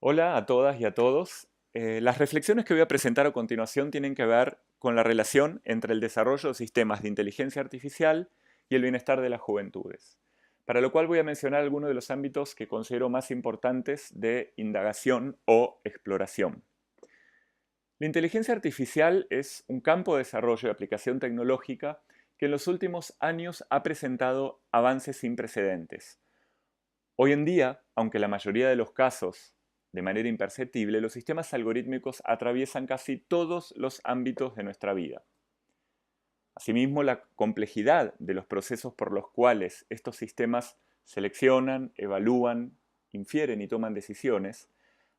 Hola a todas y a todos. Las reflexiones que voy a presentar a continuación tienen que ver con la relación entre el desarrollo de sistemas de inteligencia artificial y el bienestar de las juventudes, para lo cual voy a mencionar algunos de los ámbitos que considero más importantes de indagación o exploración. La inteligencia artificial es un campo de desarrollo y aplicación tecnológica que en los últimos años ha presentado avances sin precedentes. Hoy en día, aunque la mayoría de los casos, de manera imperceptible, los sistemas algorítmicos atraviesan casi todos los ámbitos de nuestra vida. Asimismo, la complejidad de los procesos por los cuales estos sistemas seleccionan, evalúan, infieren y toman decisiones,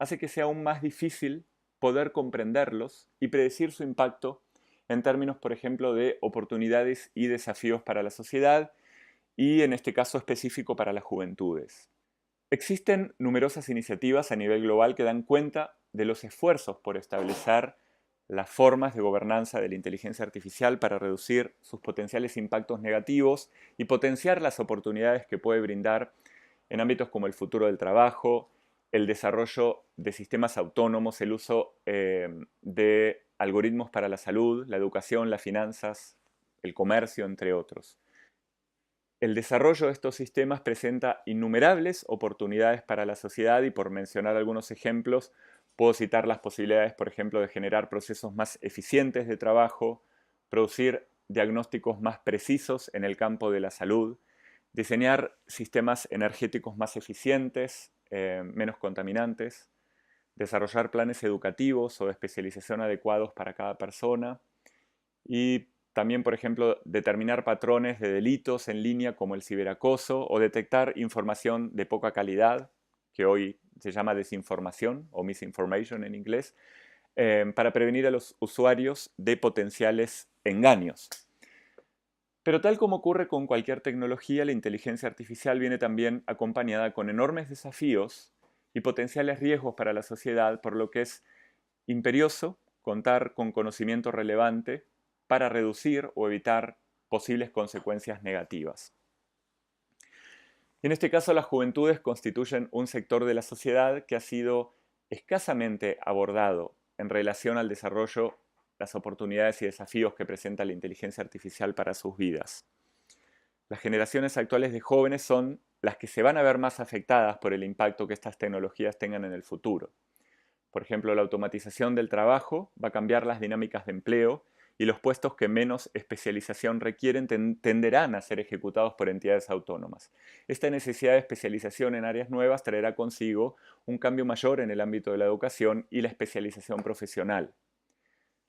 hace que sea aún más difícil poder comprenderlos y predecir su impacto en términos, por ejemplo, de oportunidades y desafíos para la sociedad y, en este caso específico, para las juventudes. Existen numerosas iniciativas a nivel global que dan cuenta de los esfuerzos por establecer las formas de gobernanza de la inteligencia artificial para reducir sus potenciales impactos negativos y potenciar las oportunidades que puede brindar en ámbitos como el futuro del trabajo, el desarrollo de sistemas autónomos, el uso de algoritmos para la salud, la educación, las finanzas, el comercio, entre otros. El desarrollo de estos sistemas presenta innumerables oportunidades para la sociedad y, por mencionar algunos ejemplos, puedo citar las posibilidades, por ejemplo, de generar procesos más eficientes de trabajo, producir diagnósticos más precisos en el campo de la salud, diseñar sistemas energéticos más eficientes, menos contaminantes, desarrollar planes educativos o de especialización adecuados para cada persona y también, por ejemplo, determinar patrones de delitos en línea como el ciberacoso o detectar información de poca calidad, que hoy se llama desinformación o misinformation en inglés, para prevenir a los usuarios de potenciales engaños. Pero tal como ocurre con cualquier tecnología, la inteligencia artificial viene también acompañada con enormes desafíos y potenciales riesgos para la sociedad, por lo que es imperioso contar con conocimiento relevante para reducir o evitar posibles consecuencias negativas. En este caso, las juventudes constituyen un sector de la sociedad que ha sido escasamente abordado en relación al desarrollo, las oportunidades y desafíos que presenta la inteligencia artificial para sus vidas. Las generaciones actuales de jóvenes son las que se van a ver más afectadas por el impacto que estas tecnologías tengan en el futuro. Por ejemplo, la automatización del trabajo va a cambiar las dinámicas de empleo y los puestos que menos especialización requieren tenderán a ser ejecutados por entidades autónomas. Esta necesidad de especialización en áreas nuevas traerá consigo un cambio mayor en el ámbito de la educación y la especialización profesional.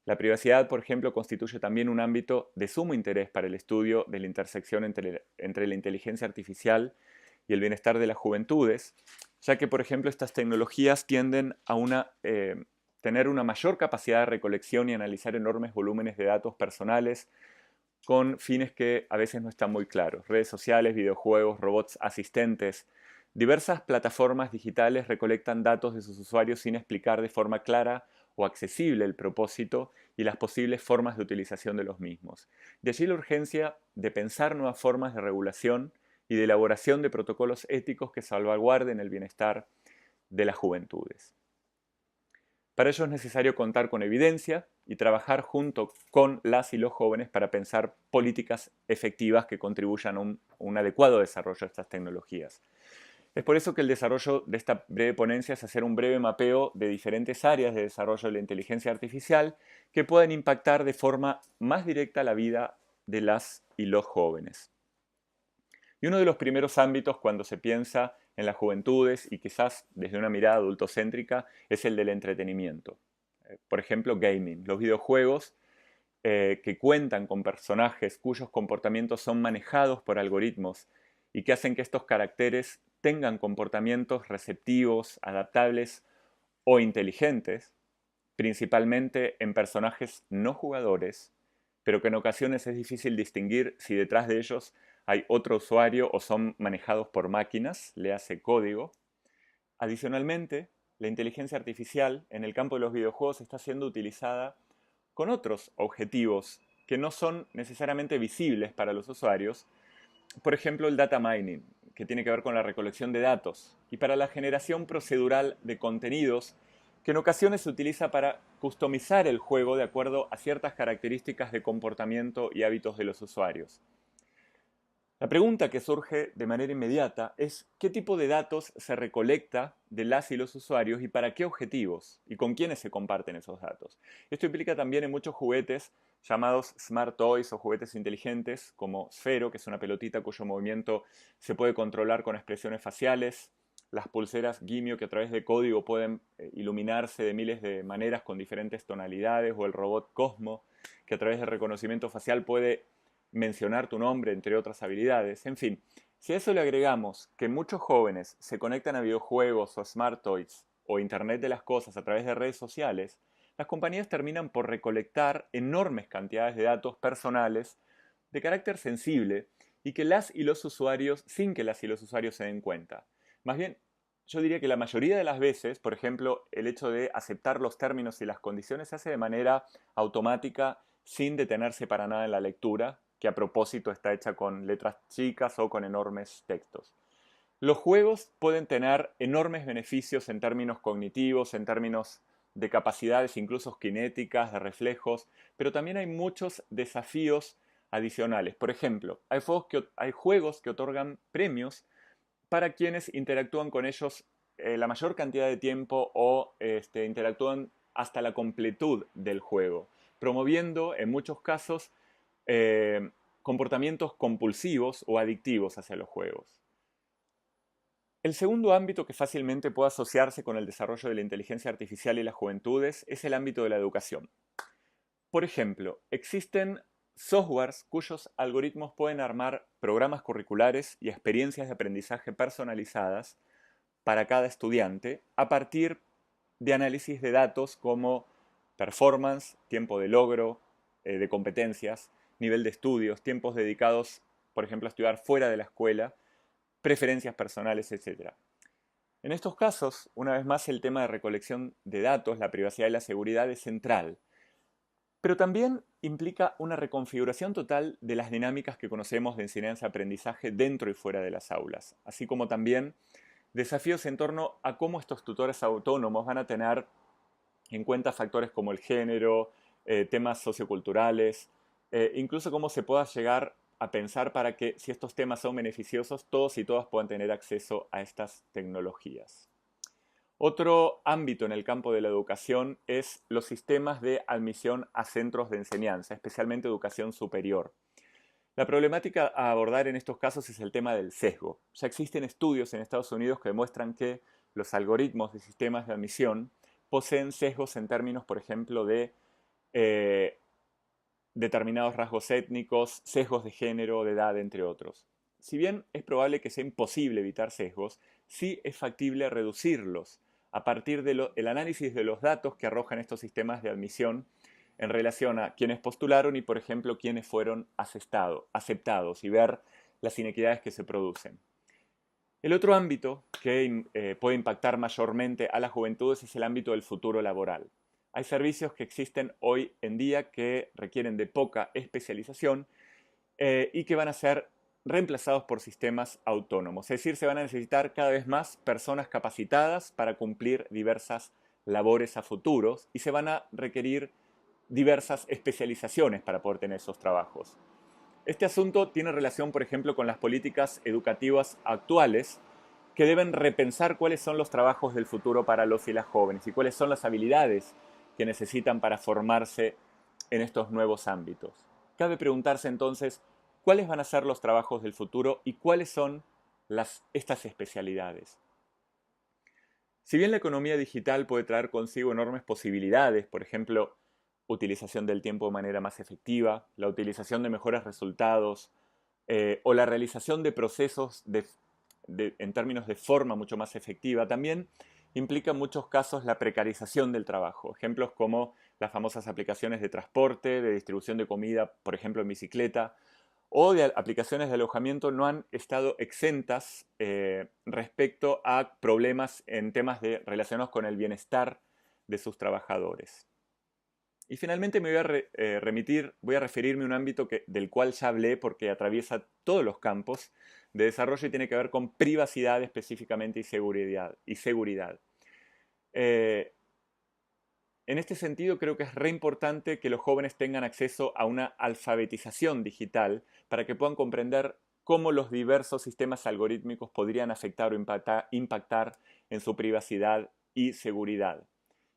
La privacidad, por ejemplo, constituye también un ámbito de sumo interés para el estudio de la intersección entre la inteligencia artificial y el bienestar de las juventudes, ya que, por ejemplo, estas tecnologías tienden a tener una mayor capacidad de recolección y analizar enormes volúmenes de datos personales con fines que a veces no están muy claros. Redes sociales, videojuegos, robots asistentes. Diversas plataformas digitales recolectan datos de sus usuarios sin explicar de forma clara o accesible el propósito y las posibles formas de utilización de los mismos. De allí la urgencia de pensar nuevas formas de regulación y de elaboración de protocolos éticos que salvaguarden el bienestar de las juventudes. Para ello es necesario contar con evidencia y trabajar junto con las y los jóvenes para pensar políticas efectivas que contribuyan a un adecuado desarrollo de estas tecnologías. Es por eso que el desarrollo de esta breve ponencia es hacer un breve mapeo de diferentes áreas de desarrollo de la inteligencia artificial que pueden impactar de forma más directa la vida de las y los jóvenes. Y uno de los primeros ámbitos cuando se piensa en las juventudes y quizás desde una mirada adultocéntrica es el del entretenimiento. Por ejemplo, gaming. Los videojuegos que cuentan con personajes cuyos comportamientos son manejados por algoritmos y que hacen que estos caracteres tengan comportamientos receptivos, adaptables o inteligentes, principalmente en personajes no jugadores, pero que en ocasiones es difícil distinguir si detrás de ellos hay otro usuario o son manejados por máquinas, le hace código. Adicionalmente, la inteligencia artificial en el campo de los videojuegos está siendo utilizada con otros objetivos que no son necesariamente visibles para los usuarios. Por ejemplo, el data mining. que tiene que ver con la recolección de datos y para la generación procedural de contenidos que en ocasiones se utiliza para customizar el juego de acuerdo a ciertas características de comportamiento y hábitos de los usuarios. La pregunta que surge de manera inmediata es ¿qué tipo de datos se recolecta de las y los usuarios y para qué objetivos y con quiénes se comparten esos datos? Esto implica también en muchos juguetes llamados Smart Toys o juguetes inteligentes como Sphero, que es una pelotita cuyo movimiento se puede controlar con expresiones faciales, las pulseras Gimio que a través de código pueden iluminarse de miles de maneras con diferentes tonalidades, o el robot Cosmo que a través de reconocimiento facial puede mencionar tu nombre, entre otras habilidades. En fin, si a eso le agregamos que muchos jóvenes se conectan a videojuegos o smart toys o Internet de las cosas a través de redes sociales, las compañías terminan por recolectar enormes cantidades de datos personales de carácter sensible y que las y los usuarios, sin que las y los usuarios se den cuenta. Más bien, yo diría que la mayoría de las veces, por ejemplo, el hecho de aceptar los términos y las condiciones se hace de manera automática, sin detenerse para nada en la lectura, que a propósito está hecha con letras chicas o con enormes textos. Los juegos pueden tener enormes beneficios en términos cognitivos, en términos de capacidades incluso cinéticas, de reflejos, pero también hay muchos desafíos adicionales. Por ejemplo, hay juegos que otorgan premios para quienes interactúan con ellos la mayor cantidad de tiempo o interactúan hasta la completud del juego, promoviendo en muchos casos comportamientos compulsivos o adictivos hacia los juegos. El segundo ámbito que fácilmente puede asociarse con el desarrollo de la inteligencia artificial y las juventudes es el ámbito de la educación. Por ejemplo, existen softwares cuyos algoritmos pueden armar programas curriculares y experiencias de aprendizaje personalizadas para cada estudiante a partir de análisis de datos como performance, tiempo de logro, de competencias, nivel de estudios, tiempos dedicados, por ejemplo, a estudiar fuera de la escuela, preferencias personales, etc. En estos casos, una vez más, el tema de recolección de datos, la privacidad y la seguridad es central, pero también implica una reconfiguración total de las dinámicas que conocemos de enseñanza-aprendizaje dentro y fuera de las aulas, así como también desafíos en torno a cómo estos tutores autónomos van a tener en cuenta factores como el género, temas socioculturales, incluso cómo se pueda llegar a pensar para que, si estos temas son beneficiosos, todos y todas puedan tener acceso a estas tecnologías. Otro ámbito en el campo de la educación es los sistemas de admisión a centros de enseñanza, especialmente educación superior. La problemática a abordar en estos casos es el tema del sesgo. Ya existen estudios en Estados Unidos que demuestran que los algoritmos de sistemas de admisión poseen sesgos en términos, por ejemplo, de determinados rasgos étnicos, sesgos de género, de edad, entre otros. Si bien es probable que sea imposible evitar sesgos, sí es factible reducirlos a partir del análisis de los datos que arrojan estos sistemas de admisión en relación a quienes postularon y, por ejemplo, quienes fueron aceptados y ver las inequidades que se producen. El otro ámbito que puede impactar mayormente a las juventudes es el ámbito del futuro laboral. Hay servicios que existen hoy en día que requieren de poca especialización y que van a ser reemplazados por sistemas autónomos. Es decir, se van a necesitar cada vez más personas capacitadas para cumplir diversas labores a futuros y se van a requerir diversas especializaciones para poder tener esos trabajos. Este asunto tiene relación, por ejemplo, con las políticas educativas actuales que deben repensar cuáles son los trabajos del futuro para los y las jóvenes y cuáles son las habilidades que necesitan para formarse en estos nuevos ámbitos. Cabe preguntarse entonces cuáles van a ser los trabajos del futuro y cuáles son estas especialidades. Si bien la economía digital puede traer consigo enormes posibilidades, por ejemplo, utilización del tiempo de manera más efectiva, la utilización de mejores resultados o la realización de procesos en términos de forma mucho más efectiva, también implica en muchos casos la precarización del trabajo. Ejemplos como las famosas aplicaciones de transporte, de distribución de comida, por ejemplo en bicicleta, o de aplicaciones de alojamiento no han estado exentas respecto a problemas en temas relacionados con el bienestar de sus trabajadores. Y finalmente me voy a referirme a un ámbito del cual ya hablé porque atraviesa todos los campos de desarrollo y tiene que ver con privacidad específicamente y seguridad. En este sentido, creo que es re importante que los jóvenes tengan acceso a una alfabetización digital para que puedan comprender cómo los diversos sistemas algorítmicos podrían afectar o impactar en su privacidad y seguridad.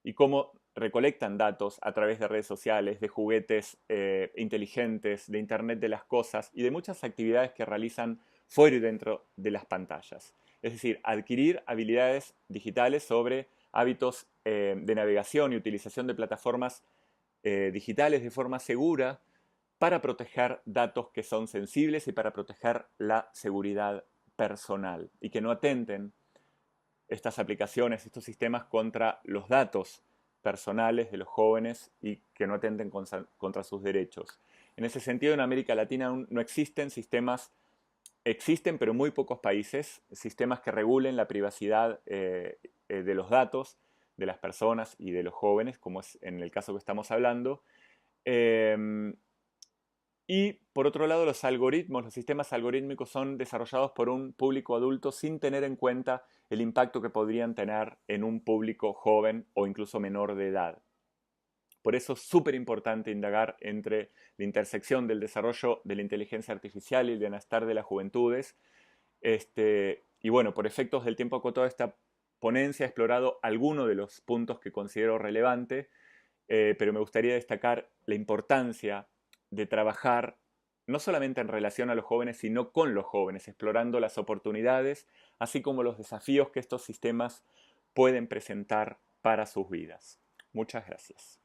Y cómo recolectan datos a través de redes sociales, de juguetes inteligentes, de Internet de las cosas y de muchas actividades que realizan fuera y dentro de las pantallas. Es decir, adquirir habilidades digitales sobre hábitos de navegación y utilización de plataformas digitales de forma segura para proteger datos que son sensibles y para proteger la seguridad personal y que no atenten estas aplicaciones, estos sistemas contra los datos personales de los jóvenes y que no atenten contra sus derechos. En ese sentido, en América Latina aún no existen sistemas, existen pero muy pocos países, sistemas que regulen la privacidad de los datos de las personas y de los jóvenes, como es en el caso que estamos hablando. Y por otro lado, los algoritmos, los sistemas algorítmicos son desarrollados por un público adulto sin tener en cuenta el impacto que podrían tener en un público joven o incluso menor de edad. Por eso es súper importante indagar entre la intersección del desarrollo de la inteligencia artificial y el bienestar de las juventudes. Y bueno, por efectos del tiempo acotado, esta ponencia ha explorado algunos de los puntos que considero relevante, pero me gustaría destacar la importancia de trabajar no solamente en relación a los jóvenes, sino con los jóvenes, explorando las oportunidades, así como los desafíos que estos sistemas pueden presentar para sus vidas. Muchas gracias.